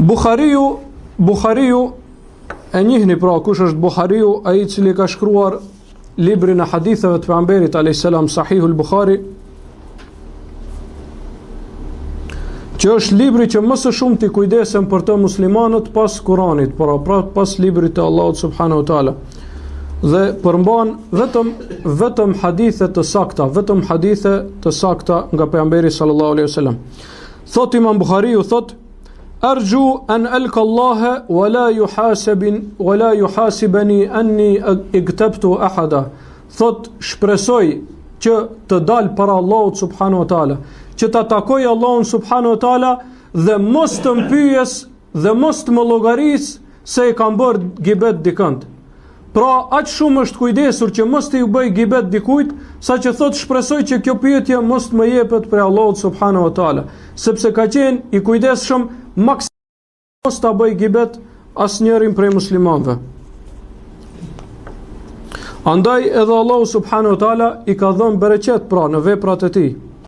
Buhariu e njihni pra kush është Buhariu, ai i cili ka shkruar librin e haditheve të pejgamberit alayhis salam, Sahihul Buhari, që është libri që më së shumti kujdesen për të muslimanët pas Kuranit, pra pas librit të Allahut subhanahu wa taala. Dhe përmban vetëm hadithe të sakta, nga pejgamberi sallallahu alaihi wasallam. Thot Imam Buhariu, thot: "Arju an alqa Allah wa la yuhasibani anni iktabtu ahada." Thot, shpresoj që të dal para Allahut subhanahu wa taala, që ta takoj Allahun subhanahu wa taala dhe mos të mpyes dhe mos të më llogaris se e kam bërë gibet dikënd. Pra, aq shumë është kujdesur që mos të ju bëj gibet dikujt, sa që thot shpresoj që kjo pyetje mos të më jepet për Allahut subhanahu wa taala, sepse ka qenë i kujdesshëm maksimisht mos ta bëj gibet asnjërin prej muslimanëve. Andaj edhe Allahu subhanahu wa taala i ka dhënë bereqet pra në veprat e tij.